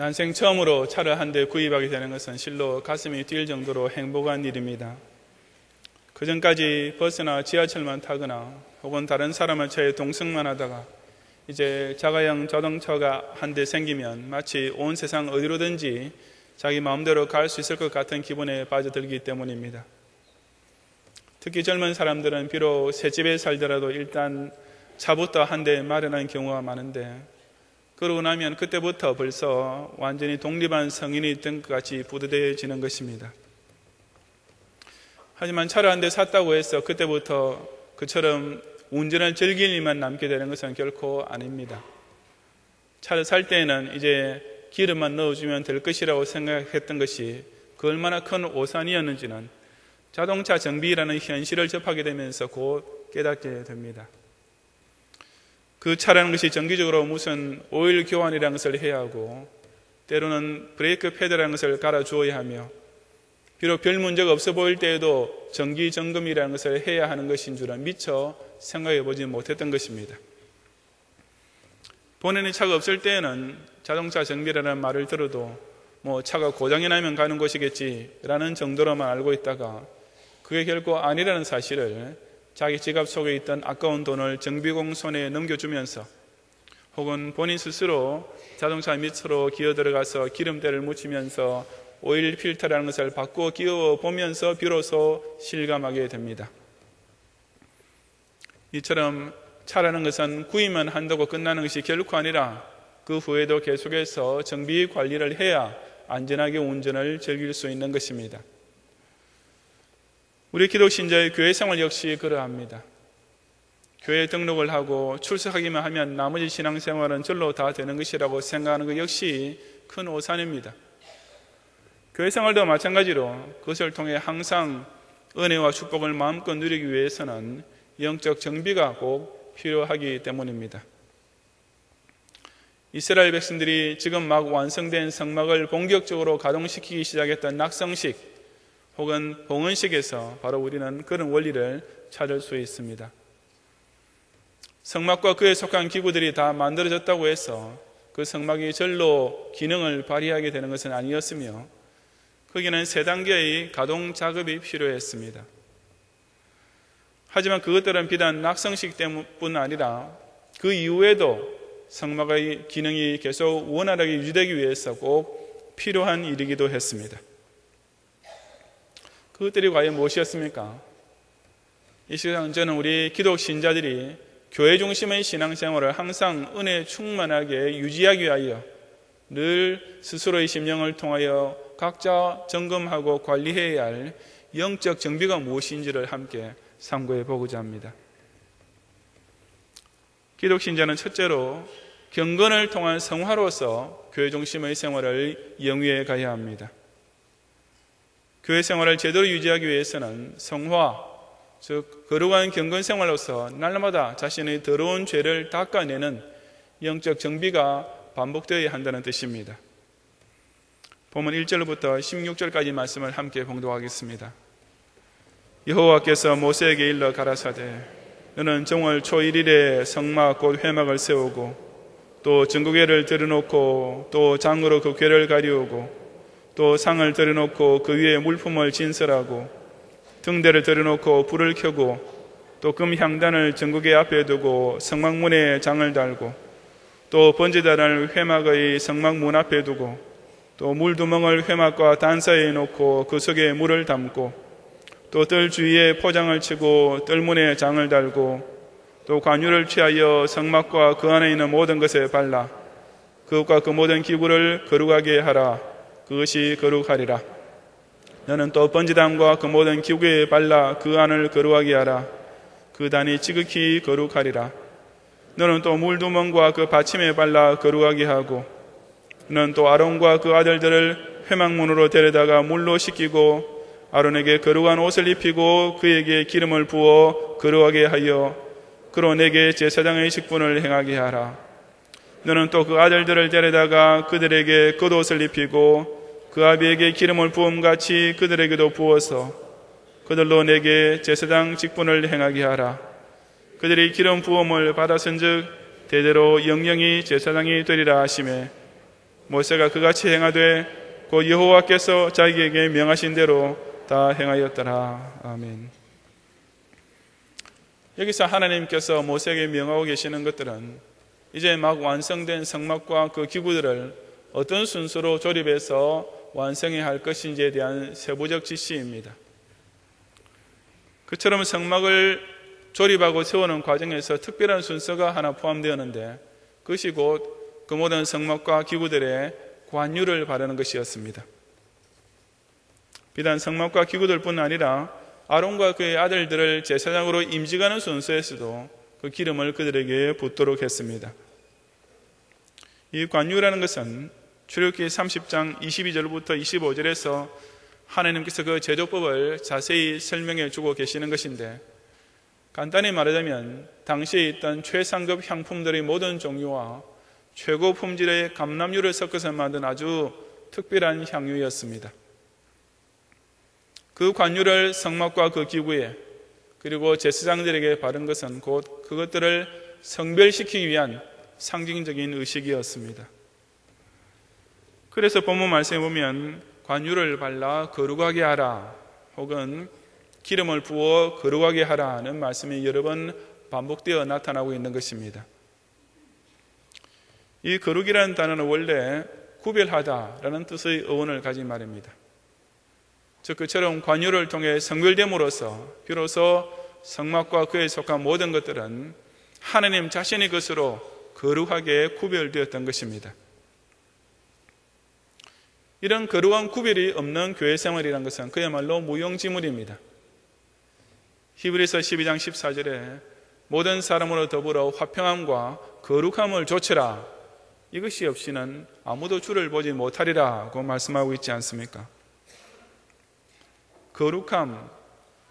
난생 처음으로 차를 한 대 구입하게 되는 것은 실로 가슴이 뛸 정도로 행복한 일입니다. 그전까지 버스나 지하철만 타거나 혹은 다른 사람의 차에 동승만 하다가 이제 자가용 자동차가 한 대 생기면 마치 온 세상 어디로든지 자기 마음대로 갈 수 있을 것 같은 기분에 빠져들기 때문입니다. 특히 젊은 사람들은 비록 새 집에 살더라도 일단 차부터 한 대 마련하는 경우가 많은데, 그러고 나면 그때부터 벌써 완전히 독립한 성인이 된 것 같이 뿌듯해지는 것입니다. 하지만 차를 한 대 샀다고 해서 그때부터 그처럼 운전을 즐길 일만 남게 되는 것은 결코 아닙니다. 차를 살 때에는 이제 기름만 넣어주면 될 것이라고 생각했던 것이 그 얼마나 큰 오산이었는지는 자동차 정비라는 현실을 접하게 되면서 곧 깨닫게 됩니다. 그 차라는 것이 정기적으로 무슨 오일 교환이라는 것을 해야 하고, 때로는 브레이크 패드라는 것을 갈아주어야 하며, 비록 별 문제가 없어 보일 때에도 정기 점검이라는 것을 해야 하는 것인 줄은 미처 생각해 보지 못했던 것입니다. 본인의 차가 없을 때에는 자동차 정비라는 말을 들어도 차가 고장이 나면 가는 곳이겠지라는 정도로만 알고 있다가, 그게 결코 아니라는 사실을 자기 지갑 속에 있던 아까운 돈을 정비공 손에 넘겨주면서, 혹은 본인 스스로 자동차 밑으로 기어 들어가서 기름때를 묻히면서 오일 필터라는 것을 바꾸어 끼워 보면서 비로소 실감하게 됩니다. 이처럼 차라는 것은 구입만 한다고 끝나는 것이 결코 아니라 그 후에도 계속해서 정비 관리를 해야 안전하게 운전을 즐길 수 있는 것입니다. 우리 기독신자의 교회 생활 역시 그러합니다. 교회에 등록을 하고 출석하기만 하면 나머지 신앙생활은 절로 다 되는 것이라고 생각하는 것 역시 큰 오산입니다. 교회 생활도 마찬가지로 그것을 통해 항상 은혜와 축복을 마음껏 누리기 위해서는 영적 정비가 꼭 필요하기 때문입니다. 이스라엘 백성들이 지금 막 완성된 성막을 본격적으로 가동시키기 시작했던 낙성식 혹은 봉헌식에서 바로 우리는 그런 원리를 찾을 수 있습니다. 성막과 그에 속한 기구들이 다 만들어졌다고 해서 그 성막이 절로 기능을 발휘하게 되는 것은 아니었으며, 거기는 세 단계의 가동 작업이 필요했습니다. 하지만 그것들은 비단 낙성식 때문뿐 아니라 그 이후에도 성막의 기능이 계속 원활하게 유지되기 위해서 꼭 필요한 일이기도 했습니다. 그것들이 과연 무엇이었습니까? 이 시간 저는 우리 기독 신자들이 교회 중심의 신앙생활을 항상 은혜 충만하게 유지하기 위하여 늘 스스로의 심령을 통하여 각자 점검하고 관리해야 할 영적 정비가 무엇인지를 함께 상고해 보고자 합니다. 기독신자는 첫째로 경건을 통한 성화로서 교회 중심의 생활을 영위해 가야 합니다. 교회 생활을 제대로 유지하기 위해서는 성화, 즉 거룩한 경건 생활로서 날마다 자신의 더러운 죄를 닦아내는 영적 정비가 반복되어야 한다는 뜻입니다. 본문 1절부터 16절까지 말씀을 함께 봉독하겠습니다. 여호와께서 모세에게 일러 가라사대, 너는 정월 초 1일에 성막 곧 회막을 세우고 또 증거궤를 들여놓고 또 장으로 그 궤를 가리우고 또 상을 들여놓고 그 위에 물품을 진설하고 등대를 들여놓고 불을 켜고 또 금향단을 증거궤 앞에 두고 성막문에 장을 달고 또 번제단을 회막의 성막문 앞에 두고 또 물두멍을 회막과 단사에 놓고 그 속에 물을 담고 또 뜰 주위에 포장을 치고 뜰문에 장을 달고 또 관유를 취하여 성막과 그 안에 있는 모든 것에 발라 그것과 그 모든 기구를 거룩하게 하라. 그것이 거룩하리라. 너는 또 번제단과 그 모든 기구에 발라 그 안을 거룩하게 하라. 그 단이 지극히 거룩하리라. 너는 또 물두멍과 그 받침에 발라 거룩하게 하고 너는 또 아론과 그 아들들을 회막문으로 데려다가 물로 씻기고 아론에게 거룩한 옷을 입히고 그에게 기름을 부어 거룩하게 하여 그로 내게 제사장의 직분을 행하게 하라. 너는 또 그 아들들을 데려다가 그들에게 겉옷을 입히고 그 아비에게 기름을 부음같이 그들에게도 부어서 그들로 내게 제사장 직분을 행하게 하라. 그들이 기름 부음을 받았은즉 대대로 영영이 제사장이 되리라 하시매 모세가 그같이 행하되 곧 여호와께서 자기에게 명하신 대로 다 행하였더라. 아멘. 여기서 하나님께서 모세에게 명하고 계시는 것들은 이제 막 완성된 성막과 그 기구들을 어떤 순서로 조립해서 완성해야 할 것인지에 대한 세부적 지시입니다. 그처럼 성막을 조립하고 세우는 과정에서 특별한 순서가 하나 포함되었는데 그것이 곧 그 모든 성막과 기구들의 관유를 바르는 것이었습니다. 비단 성막과 기구들뿐 아니라 아론과 그의 아들들을 제사장으로 임직하는 순서에서도 그 기름을 그들에게 붓도록 했습니다. 이 관유라는 것은 출애굽기 30장 22절부터 25절에서 하나님께서 그 제조법을 자세히 설명해 주고 계시는 것인데, 간단히 말하자면 당시에 있던 최상급 향품들의 모든 종류와 최고 품질의 감람유를 섞어서 만든 아주 특별한 향유였습니다. 그 관유를 성막과 그 기구에 그리고 제사장들에게 바른 것은 곧 그것들을 성별시키기 위한 상징적인 의식이었습니다. 그래서 본문 말씀에 보면 관유를 발라 거룩하게 하라 혹은 기름을 부어 거룩하게 하라는 말씀이 여러 번 반복되어 나타나고 있는 것입니다. 이 거룩이라는 단어는 원래 구별하다라는 뜻의 어원을 가진 말입니다. 즉 그처럼 관유를 통해 성별됨으로써 비로소 성막과 그에 속한 모든 것들은 하나님 자신의 것으로 거룩하게 구별되었던 것입니다. 이런 거룩한 구별이 없는 교회 생활이라는 것은 그야말로 무용지물입니다. 히브리서 12장 14절에 모든 사람으로 더불어 화평함과 거룩함을 조치라, 이것이 없이는 아무도 주를 보지 못하리라고 말씀하고 있지 않습니까? 거룩함,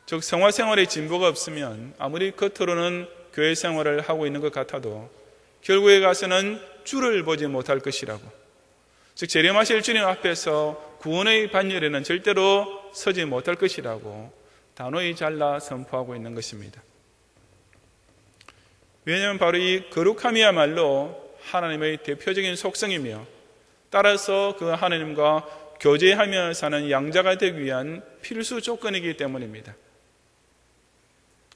즉 성화생활의 진보가 없으면 아무리 겉으로는 교회 생활을 하고 있는 것 같아도 결국에 가서는 주를 보지 못할 것이라고, 즉 재림하실 주님 앞에서 구원의 반열에는 절대로 서지 못할 것이라고 단호히 잘라 선포하고 있는 것입니다. 왜냐하면 바로 이 거룩함이야말로 하나님의 대표적인 속성이며 따라서 그 하나님과 교제하며 사는 양자가 되기 위한 필수 조건이기 때문입니다.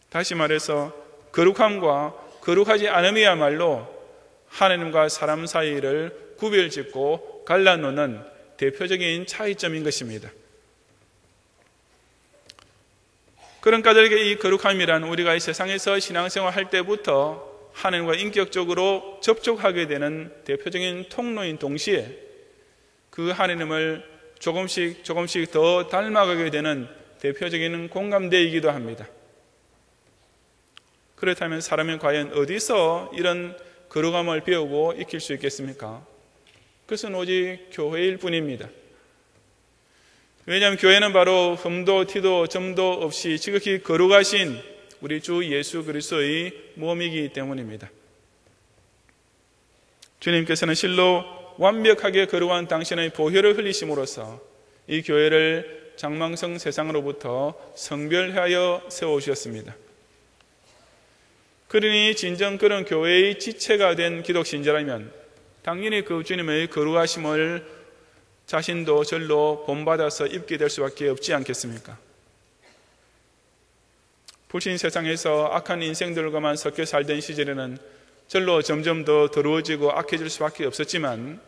다시 말해서 거룩함과 거룩하지 않음이야말로 하나님과 사람 사이를 구별짓고 갈라놓는 대표적인 차이점인 것입니다. 그런 까닭에 이 거룩함이란 우리가 이 세상에서 신앙생활 할 때부터 하나님과 인격적으로 접촉하게 되는 대표적인 통로인 동시에 그 하나님을 조금씩 더 닮아가게 되는 대표적인 공감대이기도 합니다. 그렇다면 사람은 과연 어디서 이런 거룩함을 배우고 익힐 수 있겠습니까? 그것은 오직 교회일 뿐입니다. 왜냐하면 교회는 바로 흠도 티도 점도 없이 지극히 거룩하신 우리 주 예수 그리스도의 몸이기 때문입니다. 주님께서는 실로 완벽하게 거룩한 당신의 보혈을 흘리심으로써 이 교회를 장망성 세상으로부터 성별하여 세워주셨습니다. 그러니 진정 그런 교회의 지체가 된 기독신자라면 당연히 그 주님의 거룩하심을 자신도 절로 본받아서 입게 될 수밖에 없지 않겠습니까? 불신 세상에서 악한 인생들과만 섞여 살던 시절에는 절로 점점 더 더러워지고 악해질 수밖에 없었지만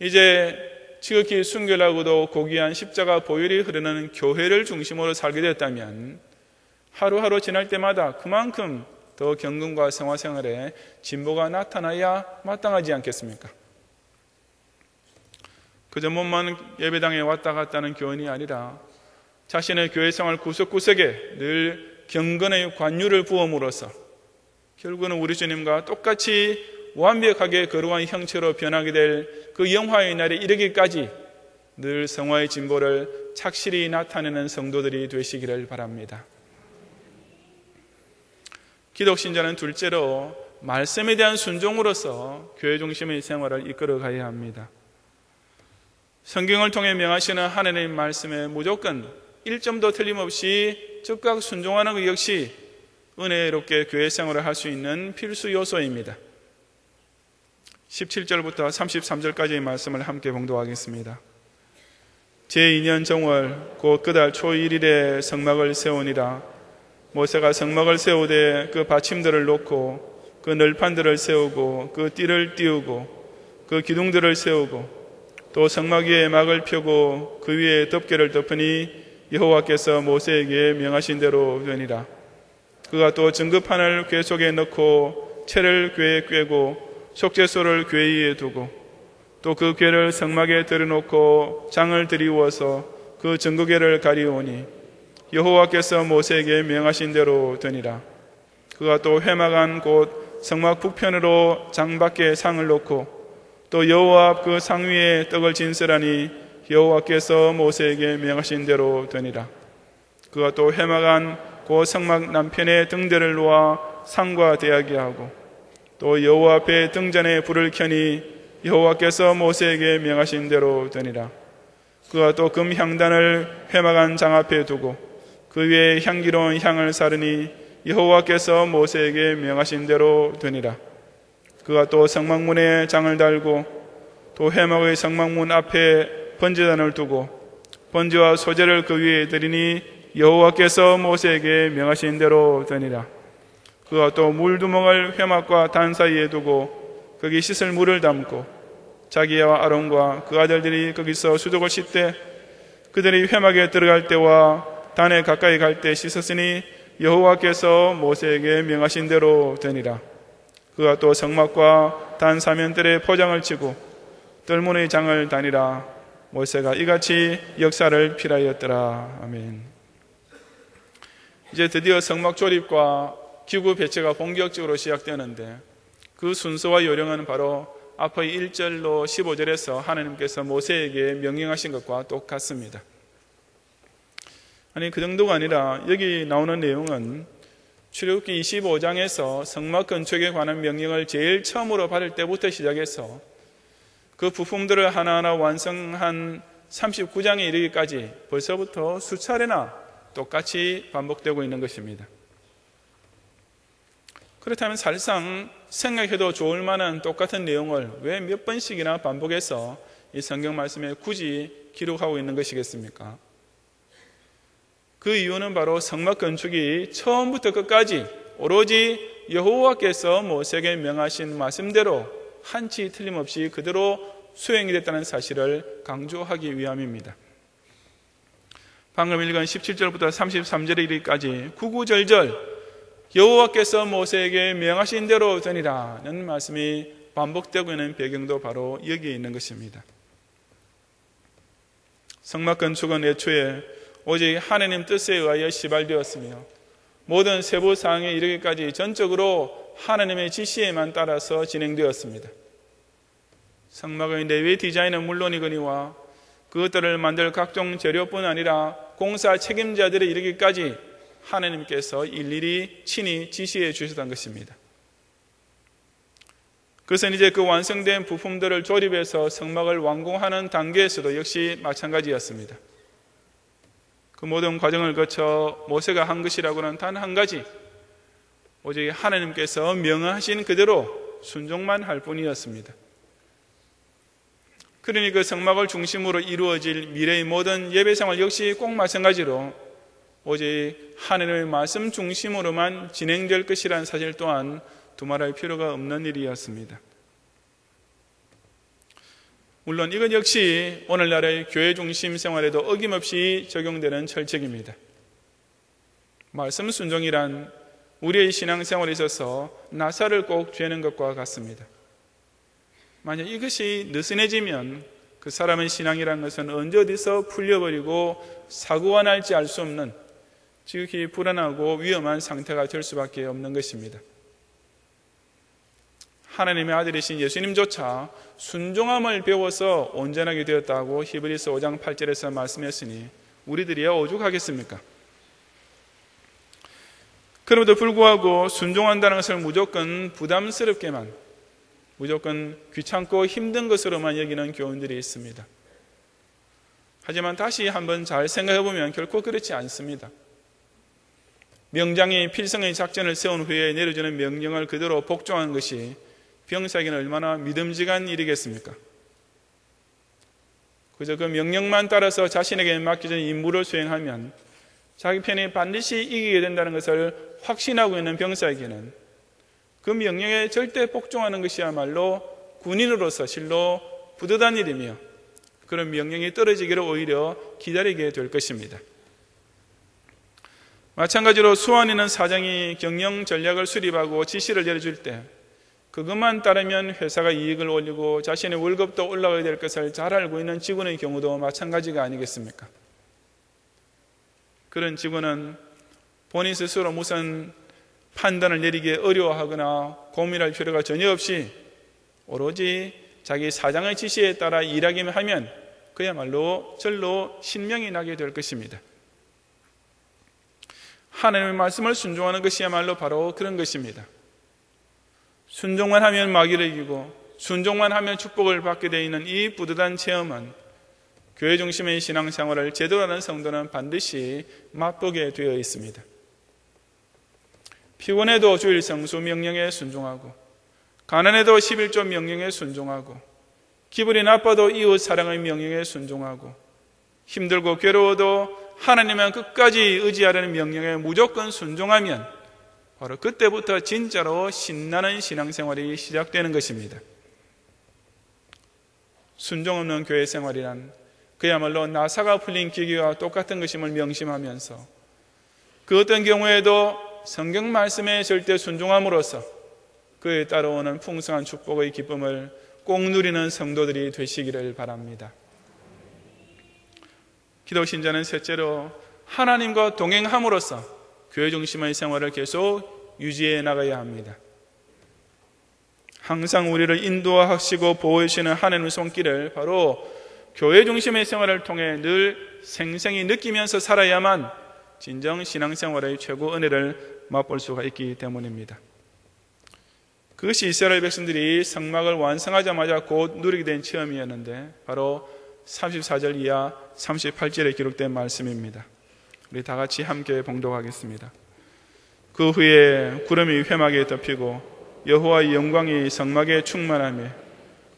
이제 지극히 순결하고도 고귀한 십자가 보혈이 흐르는 교회를 중심으로 살게 되었다면 하루하루 지날 때마다 그만큼 더 경건과 생활생활에 진보가 나타나야 마땅하지 않겠습니까? 그저 몸만 예배당에 왔다 갔다 하는 교인이 아니라 자신의 교회생활 구석구석에 늘 경건의 관유를 부음으로써 결국은 우리 주님과 똑같이 완벽하게 거룩한 형체로 변하게 될 그 영화의 날에 이르기까지 늘 성화의 진보를 착실히 나타내는 성도들이 되시기를 바랍니다. 기독신자는 둘째로 말씀에 대한 순종으로서 교회 중심의 생활을 이끌어 가야 합니다. 성경을 통해 명하시는 하나님의 말씀에 무조건 1점도 틀림없이 즉각 순종하는 것 역시 은혜롭게 교회 생활을 할 수 있는 필수 요소입니다. 17절부터 33절까지의 말씀을 함께 봉독하겠습니다. 제2년 정월 곧 그달 초1일에 성막을 세우니라. 모세가 성막을 세우되 그 받침들을 놓고 그 널판들을 세우고 그 띠를 띄우고 그 기둥들을 세우고 또 성막 위에 막을 펴고 그 위에 덮개를 덮으니 여호와께서 모세에게 명하신 대로 되니라. 그가 또 증거판을 궤 속에 넣고 채를 궤에 꿰고 속죄소를 궤 위에 두고 또 그 궤를 성막에 들여놓고 장을 들이워서 그 증거궤를 가리우니 여호와께서 모세에게 명하신 대로 되니라. 그가 또 회막안 곧 성막 북편으로 장 밖에 상을 놓고 또 여호와 앞 그 상 위에 떡을 진설하니 여호와께서 모세에게 명하신 대로 되니라. 그가 또 회막안 곧 성막 남편에 등대를 놓아 상과 대하게 하고 또 여호와 앞에 등잔에 불을 켜니 여호와께서 모세에게 명하신 대로 되니라. 그가 또 금 향단을 회막안 장 앞에 두고 그 위에 향기로운 향을 사르니 여호와께서 모세에게 명하신 대로 되니라. 그가 또 성막문에 장을 달고 또 회막의 성막문 앞에 번제단을 두고 번제와 소제를 그 위에 드리니 여호와께서 모세에게 명하신 대로 되니라. 그가 또 물두멍을 회막과 단 사이에 두고 거기 씻을 물을 담고 자기와 아론과 그 아들들이 거기서 수족을 씻되 그들이 회막에 들어갈 때와 단에 가까이 갈 때 씻었으니 여호와께서 모세에게 명하신 대로 되니라. 그가 또 성막과 단 사면들에 포장을 치고 뜰문의 장을 다니라. 모세가 이같이 역사를 필하였더라. 아멘. 이제 드디어 성막 조립과 기구 배치가 본격적으로 시작되는데 그 순서와 요령은 바로 앞의 1절로 15절에서 하나님께서 모세에게 명령하신 것과 똑같습니다. 아니 그 정도가 아니라 여기 나오는 내용은 출애굽기 25장에서 성막 건축에 관한 명령을 제일 처음으로 받을 때부터 시작해서 그 부품들을 하나하나 완성한 39장에 이르기까지 벌써부터 수차례나 똑같이 반복되고 있는 것입니다. 그렇다면 사실상 생각해도 좋을 만한 똑같은 내용을 왜 몇 번씩이나 반복해서 이 성경 말씀에 굳이 기록하고 있는 것이겠습니까? 그 이유는 바로 성막 건축이 처음부터 끝까지 오로지 여호와께서 모세에게 명하신 말씀대로 한치 틀림없이 그대로 수행이 됐다는 사실을 강조하기 위함입니다. 방금 읽은 17절부터 33절에 이르기까지 구구절절 여호와께서 모세에게 명하신 대로 되니라는 말씀이 반복되고 있는 배경도 바로 여기에 있는 것입니다. 성막 건축은 애초에 오직 하나님 뜻에 의하여 시발되었으며 모든 세부 사항에 이르기까지 전적으로 하나님의 지시에만 따라서 진행되었습니다. 성막의 내외 디자인은 물론이거니와 그것들을 만들 각종 재료뿐 아니라 공사 책임자들에 이르기까지 하나님께서 일일이 친히 지시해 주셨던 것입니다. 그래서 이제 그 완성된 부품들을 조립해서 성막을 완공하는 단계에서도 역시 마찬가지였습니다. 그 모든 과정을 거쳐 모세가 한 것이라고는 단 한 가지, 오직 하나님께서 명하신 그대로 순종만 할 뿐이었습니다. 그러니 그 성막을 중심으로 이루어질 미래의 모든 예배생활 역시 꼭 마찬가지로 오직 하나님의 말씀 중심으로만 진행될 것이라는 사실 또한 두말할 필요가 없는 일이었습니다. 물론 이것 역시 오늘날의 교회 중심 생활에도 어김없이 적용되는 철칙입니다. 말씀 순종이란 우리의 신앙생활에 있어서 나사를 꼭 죄는 것과 같습니다. 만약 이것이 느슨해지면 그 사람의 신앙이라는 것은 언제 어디서 풀려버리고 사고가 날지 알 수 없는 지극히 불안하고 위험한 상태가 될 수밖에 없는 것입니다. 하나님의 아들이신 예수님조차 순종함을 배워서 온전하게 되었다고 히브리서 5장 8절에서 말씀했으니 우리들이야 오죽하겠습니까? 그럼에도 불구하고 순종한다는 것을 무조건 부담스럽게만, 무조건 귀찮고 힘든 것으로만 여기는 교훈들이 있습니다. 하지만 다시 한번 잘 생각해 보면 결코 그렇지 않습니다. 명장이 필성의 작전을 세운 후에 내려주는 명령을 그대로 복종한 것이 병사에게는 얼마나 믿음직한 일이겠습니까? 그저 그 명령만 따라서 자신에게 맡겨진 임무를 수행하면 자기 편이 반드시 이기게 된다는 것을 확신하고 있는 병사에게는 그 명령에 절대 복종하는 것이야말로 군인으로서 실로 부듯한 일이며 그런 명령이 떨어지기를 오히려 기다리게 될 것입니다. 마찬가지로 수완이는 사장이 경영 전략을 수립하고 지시를 내려줄 때 그것만 따르면 회사가 이익을 올리고 자신의 월급도 올라가야 될 것을 잘 알고 있는 직원의 경우도 마찬가지가 아니겠습니까? 그런 직원은 본인 스스로 무슨 판단을 내리기에 어려워하거나 고민할 필요가 전혀 없이 오로지 자기 사장의 지시에 따라 일하기만 하면 그야말로 절로 신명이 나게 될 것입니다. 하나님의 말씀을 순종하는 것이야말로 바로 그런 것입니다. 순종만 하면 마귀를 이기고 순종만 하면 축복을 받게 되어 있는 이 뿌듯한 체험은 교회 중심의 신앙생활을 제대로 하는 성도는 반드시 맛보게 되어 있습니다. 피곤해도 주일 성수 명령에 순종하고 가난해도 11조 명령에 순종하고 기분이 나빠도 이웃 사랑의 명령에 순종하고 힘들고 괴로워도 하나님만 끝까지 의지하려는 명령에 무조건 순종하면 바로 그때부터 진짜로 신나는 신앙생활이 시작되는 것입니다. 순종 없는 교회 생활이란 그야말로 나사가 풀린 기계와 똑같은 것임을 명심하면서 그 어떤 경우에도 성경 말씀에 절대 순종함으로써 그에 따라오는 풍성한 축복의 기쁨을 꼭 누리는 성도들이 되시기를 바랍니다. 기도 신자는 셋째로 하나님과 동행함으로써 교회 중심의 생활을 계속 유지해 나가야 합니다. 항상 우리를 인도하시고 보호해 주시는 하나님의 손길을 바로 교회 중심의 생활을 통해 늘 생생히 느끼면서 살아야만 진정 신앙생활의 최고 은혜를 맛볼 수가 있기 때문입니다. 그것이 이스라엘 백성들이 성막을 완성하자마자 곧 누리게 된 체험이었는데 바로 34절 이하 38절에 기록된 말씀입니다. 우리 다 같이 함께 봉독하겠습니다. 그 후에 구름이 회막에 덮이고 여호와의 영광이 성막에 충만하며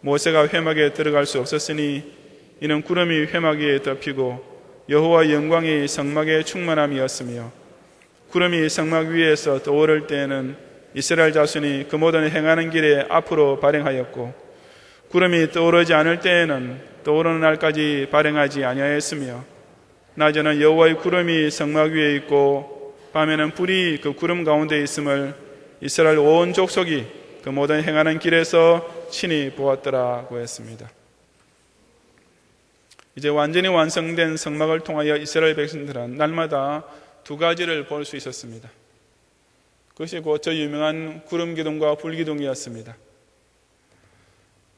모세가 회막에 들어갈 수 없었으니 이는 구름이 회막 위에 덮이고 여호와의 영광이 성막에 충만함이었으며 구름이 성막 위에서 떠오를 때에는 이스라엘 자손이 그 모든 행하는 길에 앞으로 발행하였고 구름이 떠오르지 않을 때에는 떠오르는 날까지 발행하지 아니하였으며 낮에는 여호와의 구름이 성막 위에 있고 밤에는 불이 그 구름 가운데 있음을 이스라엘 온 족속이 그 모든 행하는 길에서 친히 보았더라고 했습니다. 이제 완전히 완성된 성막을 통하여 이스라엘 백성들은 날마다 두 가지를 볼 수 있었습니다. 그것이 곧 저 유명한 구름기둥과 불기둥이었습니다.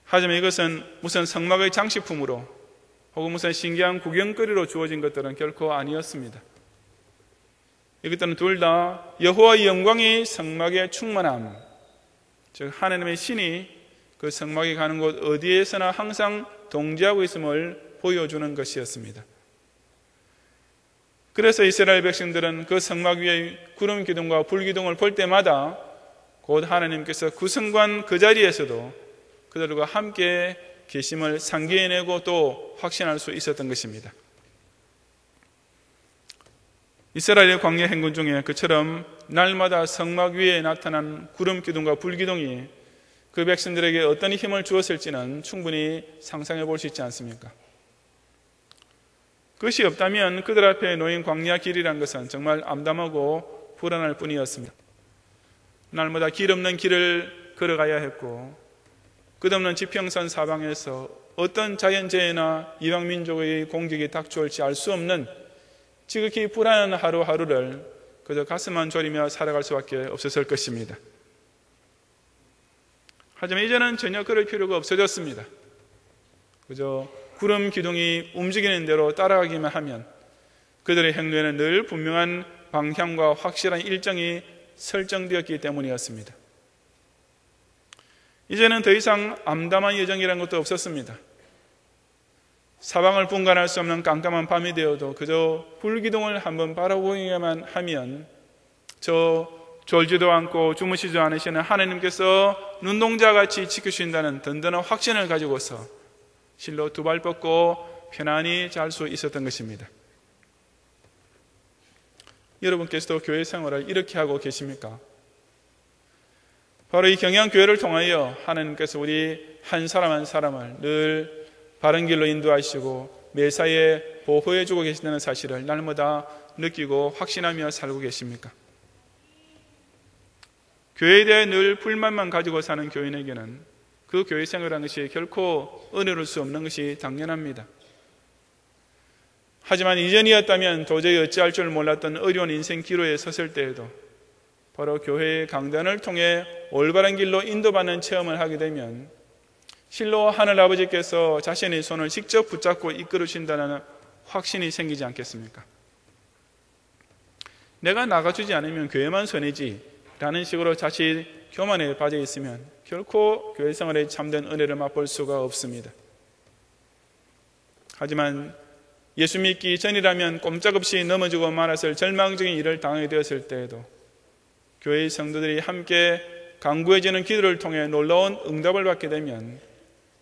하지만 이것은 무슨 성막의 장식품으로 혹은 무슨 신기한 구경거리로 주어진 것들은 결코 아니었습니다. 이것들은 둘 다 여호와의 영광이 성막에 충만함, 즉 하나님의 신이 그 성막에 가는 곳 어디에서나 항상 동지하고 있음을 보여주는 것이었습니다. 그래서 이스라엘 백성들은 그 성막 위의 구름 기둥과 불 기둥을 볼 때마다 곧 하나님께서 그 성관 그 자리에서도 그들과 함께 계심을 상기해내고 또 확신할 수 있었던 것입니다. 이스라엘의 광야 행군 중에 그처럼 날마다 성막 위에 나타난 구름 기둥과 불 기둥이 그 백성들에게 어떤 힘을 주었을지는 충분히 상상해 볼 수 있지 않습니까? 그것이 없다면 그들 앞에 놓인 광야 길이란 것은 정말 암담하고 불안할 뿐이었습니다. 날마다 길 없는 길을 걸어가야 했고 끝없는 지평선 사방에서 어떤 자연재해나 이방민족의 공격이 닥쳐올지 알 수 없는 지극히 불안한 하루하루를 그저 가슴만 졸이며 살아갈 수밖에 없었을 것입니다. 하지만 이제는 전혀 그럴 필요가 없어졌습니다. 그저 구름 기둥이 움직이는 대로 따라가기만 하면 그들의 행동에는 늘 분명한 방향과 확실한 일정이 설정되었기 때문이었습니다. 이제는 더 이상 암담한 여정이라는 것도 없었습니다. 사방을 분간할 수 없는 깜깜한 밤이 되어도 그저 불기둥을 한번 바라보기만 하면 저 졸지도 않고 주무시지도 않으시는 하나님께서 눈동자같이 지켜주신다는 든든한 확신을 가지고서 실로 두 발 뻗고 편안히 잘 수 있었던 것입니다. 여러분께서도 교회 생활을 이렇게 하고 계십니까? 바로 이 경양교회를 통하여 하나님께서 우리 한 사람 한 사람을 늘 바른 길로 인도하시고 매사에 보호해주고 계신다는 사실을 날마다 느끼고 확신하며 살고 계십니까? 교회에 대해 늘 불만만 가지고 사는 교인에게는 그 교회 생활하는 것이 결코 은혜로울 수 없는 것이 당연합니다. 하지만 이전이었다면 도저히 어찌할 줄 몰랐던 어려운 인생 기로에 섰을 때에도 바로 교회의 강단을 통해 올바른 길로 인도받는 체험을 하게 되면 실로 하늘아버지께서 자신의 손을 직접 붙잡고 이끌으신다는 확신이 생기지 않겠습니까? 내가 나가주지 않으면 교회만 손해지 라는 식으로 자칫 교만에 빠져 있으면 결코 교회 생활에 참된 은혜를 맛볼 수가 없습니다. 하지만 예수 믿기 전이라면 꼼짝없이 넘어지고 말았을 절망적인 일을 당하게 되었을 때에도 교회의 성도들이 함께 간구해지는 기도를 통해 놀라운 응답을 받게 되면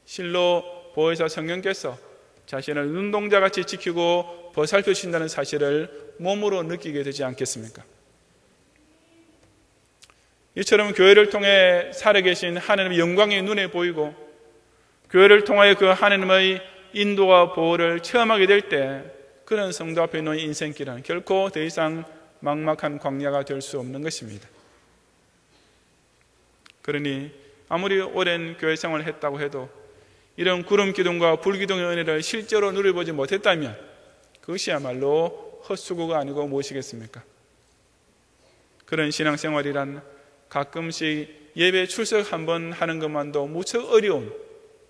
실로 보혜사 성령께서 자신을 눈동자같이 지키고 보살펴 주신다는 사실을 몸으로 느끼게 되지 않겠습니까? 이처럼 교회를 통해 살아계신 하나님의 영광이 눈에 보이고 교회를 통하여 그 하나님의 인도와 보호를 체험하게 될 때 그런 성도 앞에 놓인 인생길은 결코 더 이상 막막한 광야가 될 수 없는 것입니다. 그러니 아무리 오랜 교회 생활을 했다고 해도 이런 구름 기둥과 불 기둥의 은혜를 실제로 누려보지 못했다면 그것이야말로 헛수고가 아니고 무엇이겠습니까? 그런 신앙생활이란 가끔씩 예배 출석 한번 하는 것만도 무척 어려운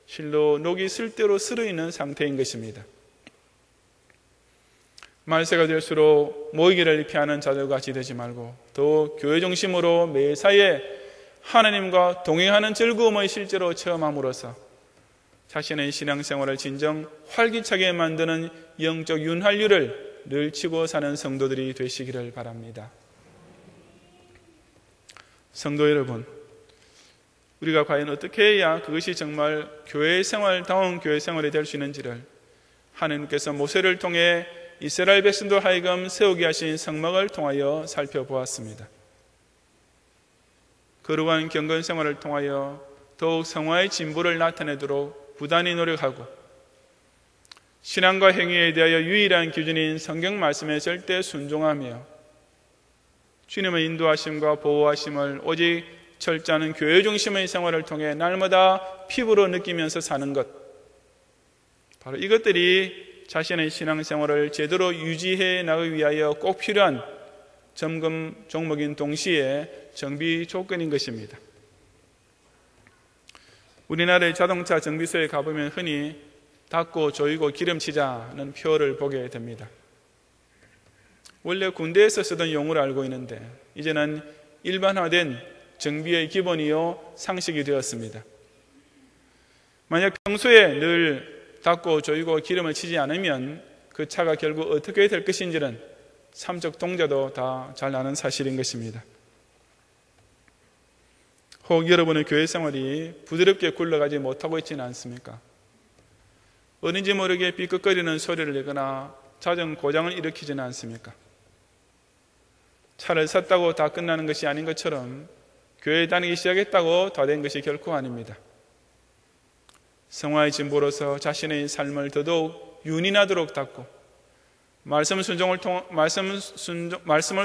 실로 녹이 슬 대로 쓸어있는 상태인 것입니다. 말세가 될수록 모이기를 피하는 자들같이 되지 말고 더욱 교회 중심으로 매사에 하나님과 동행하는 즐거움을 실제로 체험함으로써 자신의 신앙생활을 진정 활기차게 만드는 영적 윤활유를 늘 치고 사는 성도들이 되시기를 바랍니다. 성도 여러분, 우리가 과연 어떻게 해야 그것이 정말 교회 생활다운 교회 생활이 될 수 있는지를 하나님께서 모세를 통해 이스라엘 백성도 하여금 세우게 하신 성막을 통하여 살펴보았습니다. 거룩한 경건 생활을 통하여 더욱 성화의 진보를 나타내도록 부단히 노력하고 신앙과 행위에 대하여 유일한 기준인 성경 말씀에 절대 순종하며 주님의 인도하심과 보호하심을 오직 철저한 교회 중심의 생활을 통해 날마다 피부로 느끼면서 사는 것, 바로 이것들이 자신의 신앙생활을 제대로 유지해 나가기 위하여 꼭 필요한 점검 종목인 동시에 정비 조건인 것입니다. 우리나라의 자동차 정비소에 가보면 흔히 닦고 조이고 기름치자는 표를 보게 됩니다. 원래 군대에서 쓰던 용어를 알고 있는데 이제는 일반화된 정비의 기본이요 상식이 되었습니다. 만약 평소에 늘 닦고 조이고 기름을 치지 않으면 그 차가 결국 어떻게 될 것인지는 삼적 동자도 다 잘 아는 사실인 것입니다. 혹 여러분의 교회 생활이 부드럽게 굴러가지 못하고 있지는 않습니까? 어딘지 모르게 삐걱거리는 소리를 내거나 잦은 고장을 일으키지는 않습니까? 차를 샀다고 다 끝나는 것이 아닌 것처럼 교회에 다니기 시작했다고 다 된 것이 결코 아닙니다. 성화의 진보로서 자신의 삶을 더더욱 윤인하도록 닦고 말씀을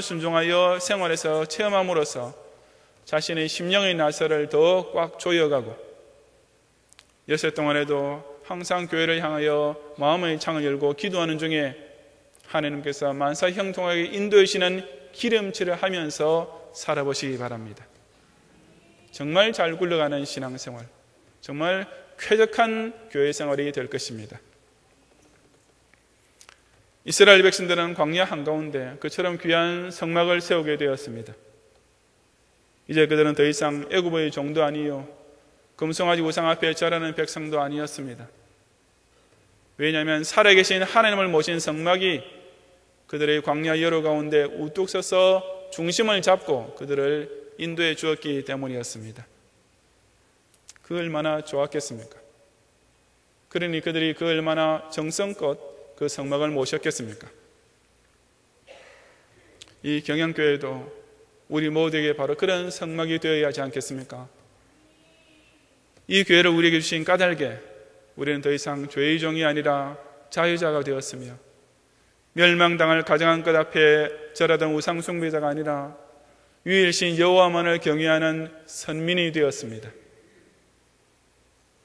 순종하여 생활에서 체험함으로써 자신의 심령의 나사를 더 꽉 조여가고 여세 동안에도 항상 교회를 향하여 마음의 창을 열고 기도하는 중에 하나님께서 만사형통하게 인도해 주시는 기름칠을 하면서 살아보시기 바랍니다. 정말 잘 굴러가는 신앙생활, 정말 쾌적한 교회 생활이 될 것입니다. 이스라엘 백성들은 광야 한가운데 그처럼 귀한 성막을 세우게 되었습니다. 이제 그들은 더 이상 애굽의 종도 아니요 금송아지 우상 앞에 절하는 백성도 아니었습니다. 왜냐하면 살아계신 하나님을 모신 성막이 그들의 광야 여로 가운데 우뚝 서서 중심을 잡고 그들을 인도해 주었기 때문이었습니다. 그 얼마나 좋았겠습니까? 그러니 그들이 그 얼마나 정성껏 그 성막을 모셨겠습니까? 이 경양교회도 우리 모두에게 바로 그런 성막이 되어야 하지 않겠습니까? 이 교회를 우리에게 주신 까닭에 우리는 더 이상 죄의 종이 아니라 자유자가 되었으며, 멸망당할 가정한 것 앞에 절하던 우상숭배자가 아니라 유일신 여호와만을 경외하는 선민이 되었습니다.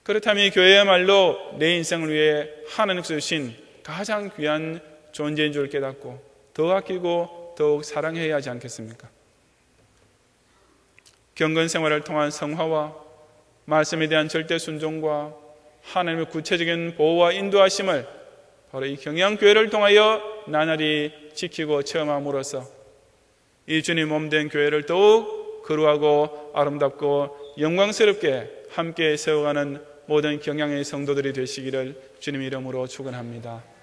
그렇다면 이 교회야말로 내 인생을 위해 하나님께서 주신 가장 귀한 존재인 줄 깨닫고 더 아끼고 더욱 사랑해야 하지 않겠습니까? 경건 생활을 통한 성화와 말씀에 대한 절대 순종과 하나님의 구체적인 보호와 인도하심을 바로 이 경양교회를 통하여 나날이 지키고 체험함으로써 이 주님 몸된 교회를 더욱 거룩하고 아름답고 영광스럽게 함께 세워가는 모든 경양의 성도들이 되시기를 주님 이름으로 축원합니다.